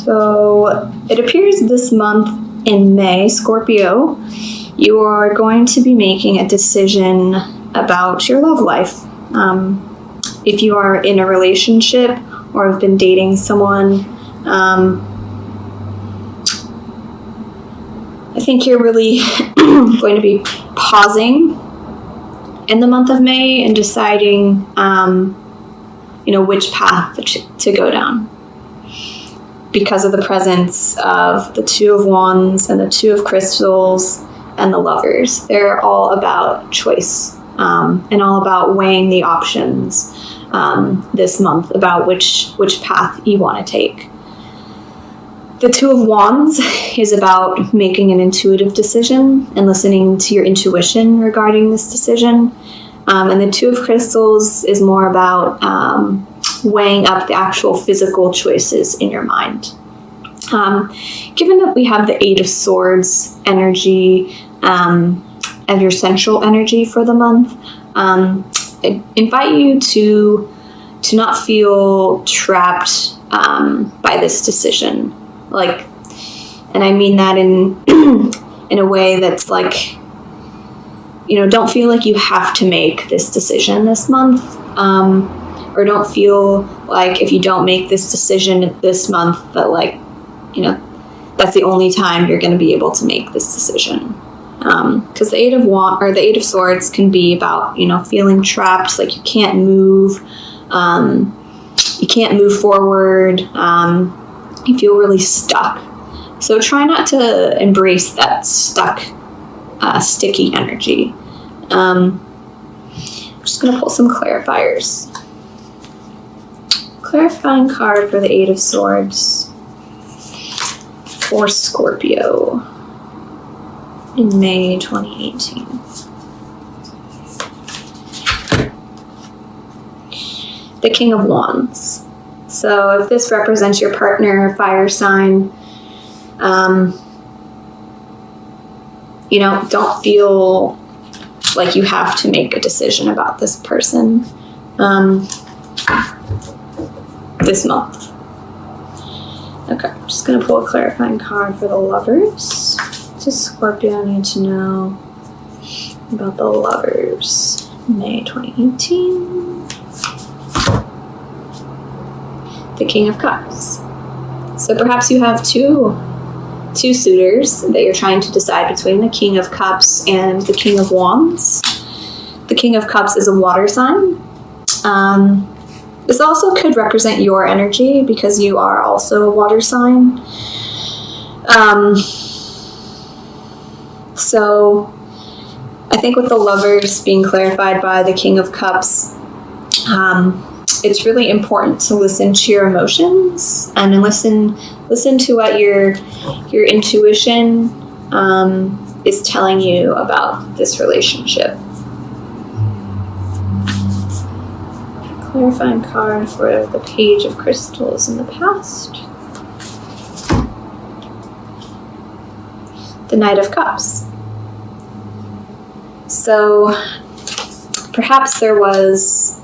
So it appears this month in May, Scorpio, you are going to be making a decision about your love life. If you are in a relationship or have been dating someone, I think you're really going to be pausing in the month of May and deciding, which path to go down. Because of the presence of the Two of Wands and the Two of Crystals and the Lovers. They're all about choice and all about weighing the options this month about which path you want to take. The Two of Wands is about making an intuitive decision and listening to your intuition regarding this decision. And the Two of Crystals is more about weighing up the actual physical choices in your mind. Given that we have the Eight of Swords energy and your central energy for the month, I invite you to not feel trapped by this decision. And I mean that in a way that's like, don't feel like you have to make this decision this month. Or don't feel like if you don't make this decision this month that that's the only time you're going to be able to make this decision. Because the Eight of Swords can be about, feeling trapped, like you can't move, forward, you feel really stuck. So try not to embrace that stuck, sticky energy. I'm just going to pull some clarifiers. Clarifying card for the Eight of Swords for Scorpio in May 2018. The King of Wands. So if this represents your partner, fire sign, don't feel like you have to make a decision about this person this month. Okay, I'm just going to pull a clarifying card for the Lovers. Does Scorpio need to know about the Lovers? May 2018. The King of Cups. So perhaps you have two suitors that you're trying to decide between, the King of Cups and the King of Wands. The King of Cups is a water sign. This also could represent your energy because you are also a water sign. So I think with the Lovers being clarified by the King of Cups, it's really important to listen to your emotions and listen to what your intuition is telling you about this relationship. Clarifying card for the Page of Crystals in the past. The Knight of Cups. So perhaps there was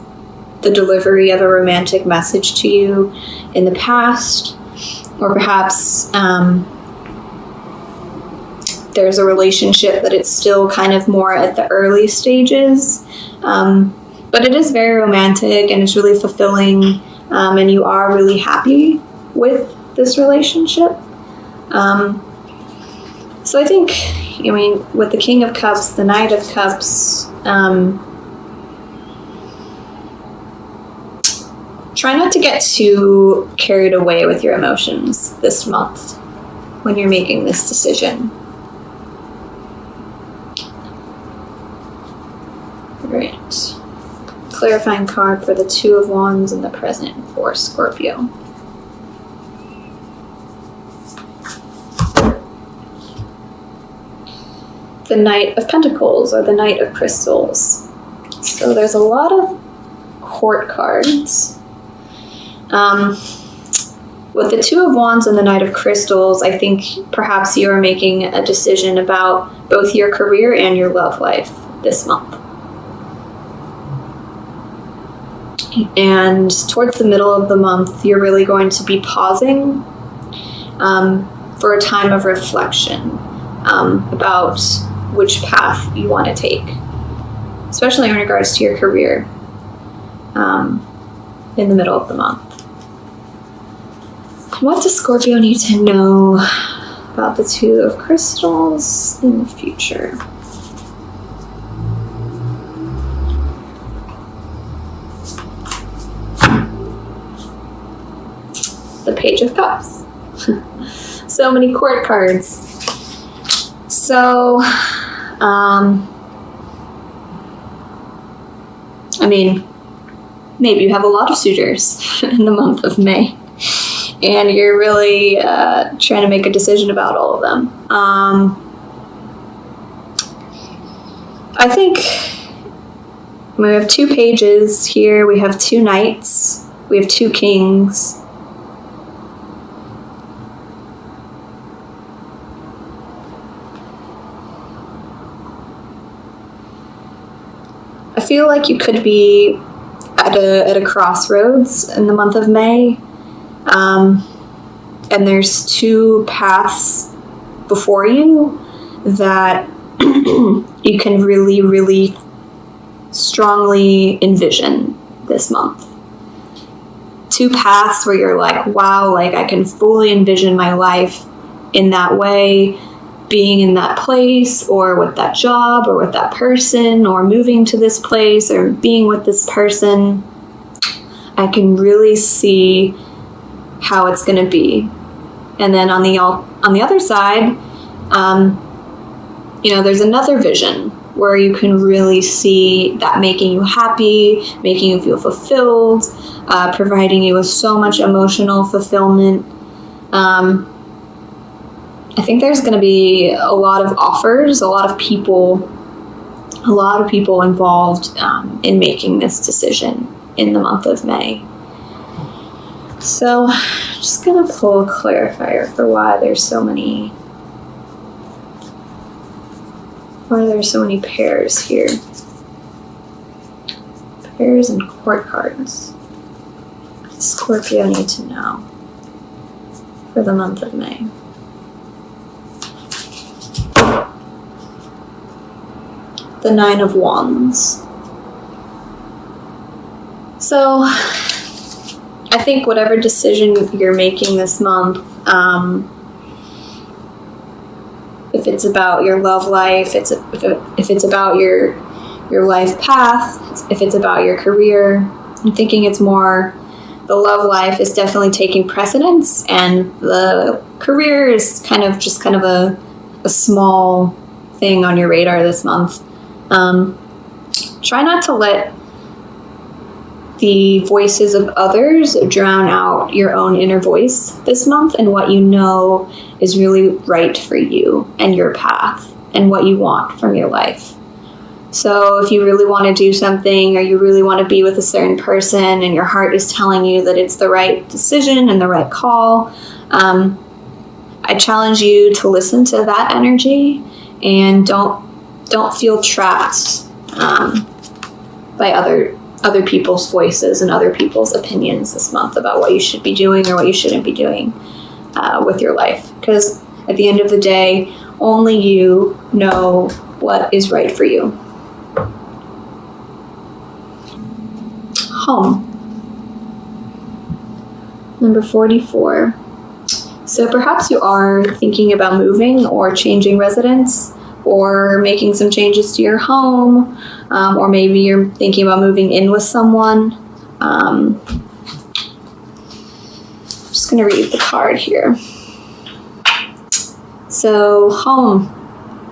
the delivery of a romantic message to you in the past, or perhaps there's a relationship that it's still kind of more at the early stages. But it is very romantic and it's really fulfilling, and you are really happy with this relationship. So I think, with the King of Cups, the Knight of Cups, try not to get too carried away with your emotions this month when you're making this decision. Right. Clarifying card for the Two of Wands in the present for Scorpio. The Knight of Pentacles or the Knight of Crystals. So there's a lot of court cards. With the Two of Wands and the Knight of Crystals, I think perhaps you are making a decision about both your career and your love life this month. And towards the middle of the month, you're really going to be pausing for a time of reflection about which path you want to take, especially in regards to your career in the middle of the month. What does Scorpio need to know about the Two of Crystals in the future? The Page of Cups. So many court cards. So, maybe you have a lot of suitors in the month of May, and you're really trying to make a decision about all of them. I think we have 2 pages here. We have 2 knights. We have 2 kings. I feel like you could be at a crossroads in the month of May, and there's 2 paths before you that you can really, really strongly envision this month. 2 paths where you're like, wow, like I can fully envision my life in that way, being in that place, or with that job, or with that person, or moving to this place, or being with this person. I can really see how it's going to be. And then on the other side, there's another vision where you can really see that making you happy, making you feel fulfilled, providing you with so much emotional fulfillment. I think there's going to be a lot of offers, a lot of people involved in making this decision in the month of May. So I'm just going to pull a clarifier for why there's so many pairs here. Pairs and court cards. What does Scorpio need to know for the month of May? The 9 of Wands. So I think whatever decision you're making this month, if it's about your love life, if it's about your life path, if it's about your career, I'm thinking it's more the love life is definitely taking precedence, and the career is kind of a small thing on your radar this month. Try not to let the voices of others drown out your own inner voice this month and what you know is really right for you and your path and what you want from your life. So if you really want to do something, or you really want to be with a certain person and your heart is telling you that it's the right decision and the right call, I challenge you to listen to that energy and don't feel trapped by other people's voices and other people's opinions this month about what you should be doing or what you shouldn't be doing with your life. Because at the end of the day, only you know what is right for you. Home. Number 44. So perhaps you are thinking about moving or changing residence, or making some changes to your home, or maybe you're thinking about moving in with someone. I'm just going to read the card here. So, home.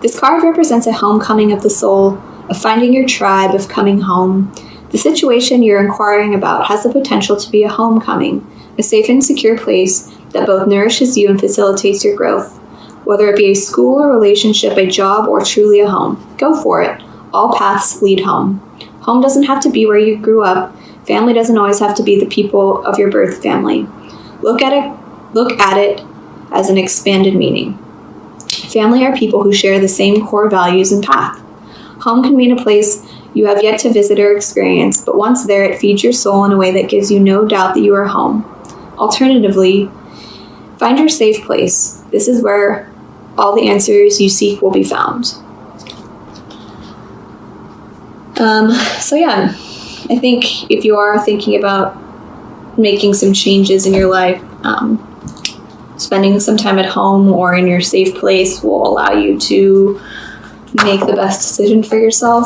This card represents a homecoming of the soul, of finding your tribe, of coming home. The situation you're inquiring about has the potential to be a homecoming, a safe and secure place that both nourishes you and facilitates your growth. Whether it be a school or relationship, a job, or truly a home, go for it. All paths lead home. Home doesn't have to be where you grew up. Family doesn't always have to be the people of your birth family. Look at it as an expanded meaning. Family are people who share the same core values and path. Home can mean a place you have yet to visit or experience, but once there, it feeds your soul in a way that gives you no doubt that you are home. Alternatively, Find your safe place. This is where all the answers you seek will be found. So yeah, I think if you are thinking about making some changes in your life, spending some time at home or in your safe place will allow you to make the best decision for yourself.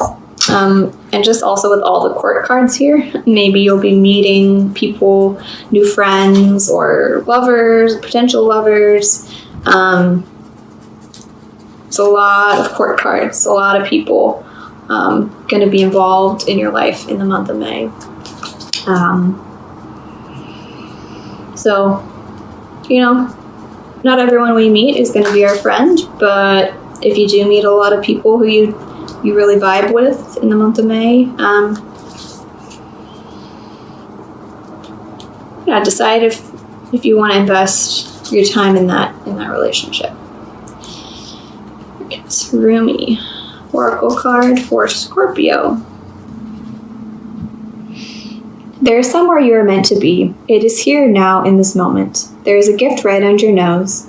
And just also with all the court cards here, maybe you'll be meeting people, new friends or lovers, potential lovers. It's a lot of court cards, a lot of people going to be involved in your life in the month of May. So, not everyone we meet is going to be our friend, but if you do meet a lot of people who you really vibe with in the month of May, decide if you want to invest your time in that relationship. It's Rumi, Oracle card for Scorpio. There is somewhere you are meant to be. It is here now in this moment. There is a gift right under your nose,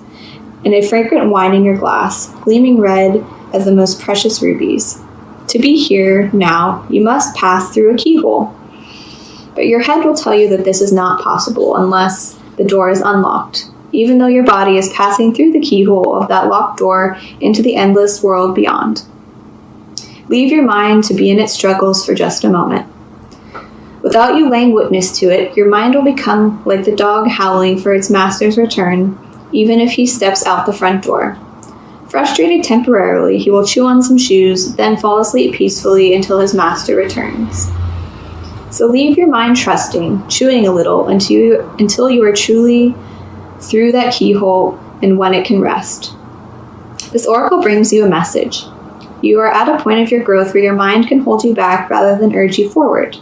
and a fragrant wine in your glass, gleaming red as the most precious rubies. To be here now, you must pass through a keyhole. But your head will tell you that this is not possible unless the door is unlocked, even though your body is passing through the keyhole of that locked door into the endless world beyond. Leave your mind to be in its struggles for just a moment. Without you laying witness to it, your mind will become like the dog howling for its master's return, even if he steps out the front door. Frustrated temporarily, he will chew on some shoes, then fall asleep peacefully until his master returns. So leave your mind trusting, chewing a little until you are truly through that keyhole and when it can rest. This oracle brings you a message. You are at a point of your growth where your mind can hold you back rather than urge you forward.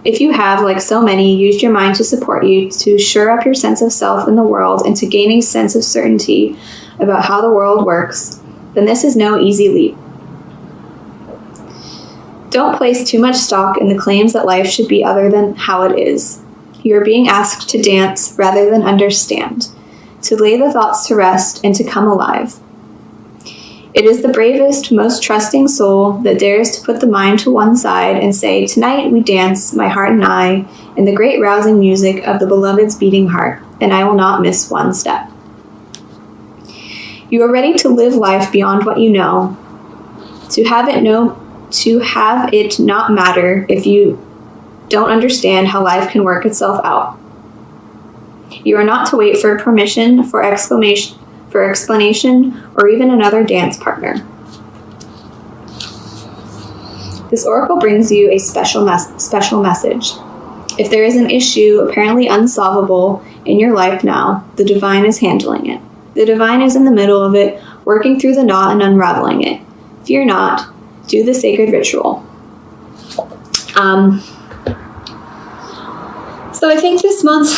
If you have, like so many, used your mind to support you, to shore up your sense of self in the world, and to gain a sense of certainty about how the world works, then this is no easy leap. Don't place too much stock in the claims that life should be other than how it is. You are being asked to dance rather than understand, to lay the thoughts to rest and to come alive. It is the bravest, most trusting soul that dares to put the mind to one side and say, "Tonight we dance, my heart and I, in the great rousing music of the beloved's beating heart, and I will not miss one step." You are ready to live life beyond what you know, to have it not matter if you don't understand how life can work itself out. You are not to wait for permission, for explanation, or even another dance partner. This oracle brings you a special message. If there is an issue apparently unsolvable in your life now, the divine is handling it. The divine is in the middle of it, working through the knot and unraveling it. Fear not. Do the sacred ritual. So I think this month,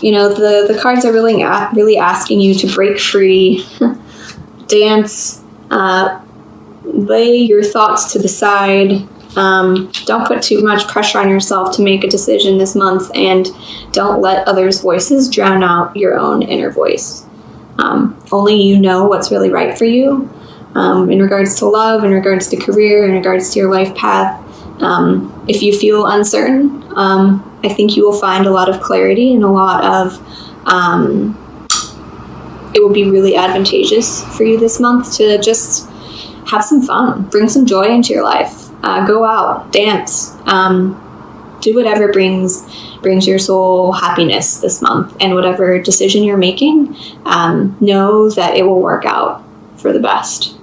the cards are really asking you to break free, dance, lay your thoughts to the side. Don't put too much pressure on yourself to make a decision this month, and don't let others' voices drown out your own inner voice. Only you know what's really right for you, in regards to love, in regards to career, in regards to your life path. If you feel uncertain, I think you will find a lot of clarity and a lot of, it will be really advantageous for you this month to just have some fun, bring some joy into your life, go out, dance, do whatever brings your soul happiness this month, and whatever decision you're making, know that it will work out for the best.